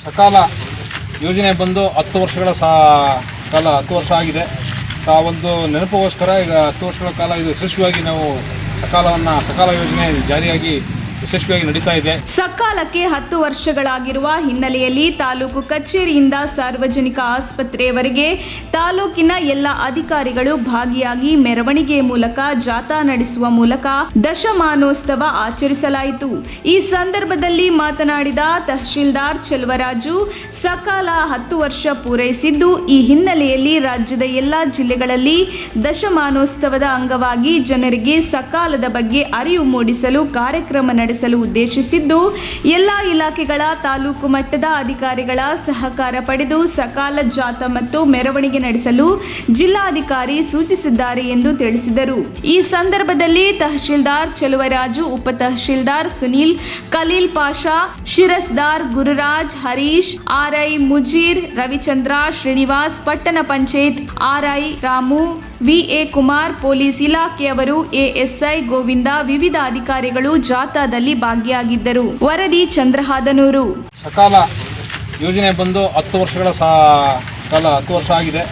ಸಕಾಲ ಯೋಜನೆ ಬಂದು 10 ವರ್ಷಗಳ ಕಾಲ 10 ವರ್ಷ ಆಗಿದೆ. ಒಂದು ನೆನಪಿಗೋಸ್ಕರ ಈಗ 10 ವರ್ಷಗಳ ಕಾಲ ಇದು ಯಶಸ್ವಿಯಾಗಿ ನಾವು ಸಕಾಲ ಯೋಜನೆ ಜಾರಿಯಾಗಿ ಯಶಸ್ವಿಯಾಗಿ ನಡೀತಾ ಇದೆ. ಸಕಾಲಕ್ಕೆ 10 ವರ್ಷಗಳಾಗಿರುವ ಹಿನ್ನೆಲೆಯಲ್ಲಿ ತಾಲೂಕು ಕಚೇರಿಯಿಂದ ಸಾರ್ವಜನಿಕ ಆಸ್ಪತ್ರೆಯವರೆಗೆ ತಾಲೂಕಿನ ಎಲ್ಲ ಅಧಿಕಾರಿಗಳು ಭಾಗಿಯಾಗಿ ಮೆರವಣಿಗೆ ಮೂಲಕ ಜಾಥಾ ನಡೆಸುವ ಮೂಲಕ ದಶಮಾನೋತ್ಸವ ಆಚರಿಸಲಾಯಿತು. ಈ ಸಂದರ್ಭದಲ್ಲಿ ಮಾತನಾಡಿದ ತಹಶೀಲ್ದಾರ್ ಚೆಲುವರಾಜು, ಸಕಾಲ 10 ವರ್ಷ ಪೂರೈಸಿದ್ದು, ಈ ಹಿನ್ನೆಲೆಯಲ್ಲಿ ರಾಜ್ಯದ ಎಲ್ಲ ಜಿಲ್ಲೆಗಳಲ್ಲಿ ದಶಮಾನೋತ್ಸವದ ಅಂಗವಾಗಿ ಜನರಿಗೆ ಸಕಾಲದ ಬಗ್ಗೆ ಅರಿವು ಮೂಡಿಸಲು ಕಾರ್ಯಕ್ರಮ ನಡೆಸಲು ಉದ್ದೇಶಿಸಿದ್ದು, ಎಲ್ಲ ಇಲಾಖೆಗಳ ತಾಲೂಕು ಮಟ್ಟದ ಅಧಿಕಾರಿಗಳ ಸಹಕಾರ ಪಡೆದು ಸಕಾಲ ಜಾಥಾ ಮತ್ತು ಮೆರವಣಿಗೆ ನಡೆಸಲು ಜಿಲ್ಲಾಧಿಕಾರಿ ಸೂಚಿಸಿದ್ದಾರೆ ಎಂದು ತಿಳಿಸಿದರು. ಈ ಸಂದರ್ಭದಲ್ಲಿ ತಹಶೀಲ್ದಾರ್ ಚೆಲುವರಾಜು, ಉಪ ತಹಶೀಲ್ದಾರ್ ಸುನೀಲ್, ಖಲೀಲ್ ಪಾಷಾ, ಶಿರಸ್ದಾರ್ ಗುರುರಾಜ್, ಹರೀಶ್, ಆರ್ಐ ಮುಜೀರ್, ರವಿಚಂದ್ರ, ಶ್ರೀನಿವಾಸ್, ಪಟ್ಟಣ panchayat RI Ramu, VA Kumar, police ಇಲಾಖೆಯವರು, ಎಎಸ್ಐ ಗೋವಿಂದ, ವಿವಿಧ ಅಧಿಕಾರಿಗಳು ಜಾಥಾದಲ್ಲಿ ಭಾಗಿಯಾಗಿದ್ದರು. ವರದಿ ಚಂದ್ರಹಾದನೂರು. ಸಕಾಲ ಯೋಜನೆ ಬಂದು 10 ವರ್ಷಗಳ ಕಾಲ 10 ವರ್ಷ ಆಗಿದೆ.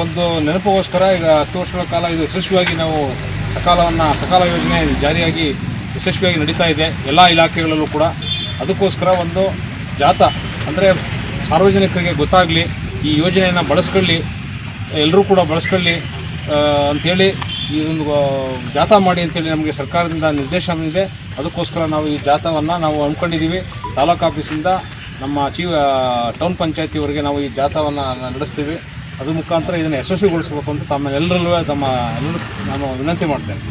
ಒಂದು ನೆನಪಿಗೋಸ್ಕರ ಈಗ 10 ವರ್ಷಗಳ ಕಾಲ ಇದು ಯಶಸ್ವಿಯಾಗಿ ನಾವು ಸಕಾಲ ಯೋಜನೆ ಜಾರಿಯಾಗಿ ಯಶಸ್ವಿಯಾಗಿ ನಡೀತಾ ಇದೆ ಎಲ್ಲ ಇಲಾಖೆಗಳಲ್ಲೂ ಕೂಡ. ಅದಕ್ಕೋಸ್ಕರ ಒಂದು ಜಾಥಾ ಅಂದರೆ ಸಾರ್ವಜನಿಕರಿಗೆ ಗೊತ್ತಾಗಲಿ, ಈ ಯೋಜನೆಯನ್ನು ಬಳಸ್ಕೊಳ್ಳಿ, ಎಲ್ಲರೂ ಕೂಡ ಬಳಸ್ಕೊಳ್ಳಿ ಅಂಥೇಳಿ ಈ ಒಂದು ಜಾಥಾ ಮಾಡಿ ಅಂತೇಳಿ ನಮಗೆ ಸರ್ಕಾರದಿಂದ ನಿರ್ದೇಶನ ಇದೆ. ಅದಕ್ಕೋಸ್ಕರ ನಾವು ಈ ಜಾಥಾವನ್ನು ನಾವು ಹಮ್ಮಿಕೊಂಡಿದ್ದೀವಿ. ತಾಲೂಕು ಆಫೀಸಿಂದ ನಮ್ಮ ಟೌನ್ ಪಂಚಾಯತಿವರೆಗೆ ನಾವು ಈ ಜಾಥಾವನ್ನು ನಡೆಸ್ತೀವಿ. ಅದ್ರ ಮುಖಾಂತರ ಇದನ್ನು ಯಶಸ್ವಿಗೊಳಿಸಬೇಕು ಅಂತ ಎಲ್ಲರೂ ನಾನು ವಿನಂತಿ ಮಾಡ್ತೇನೆ.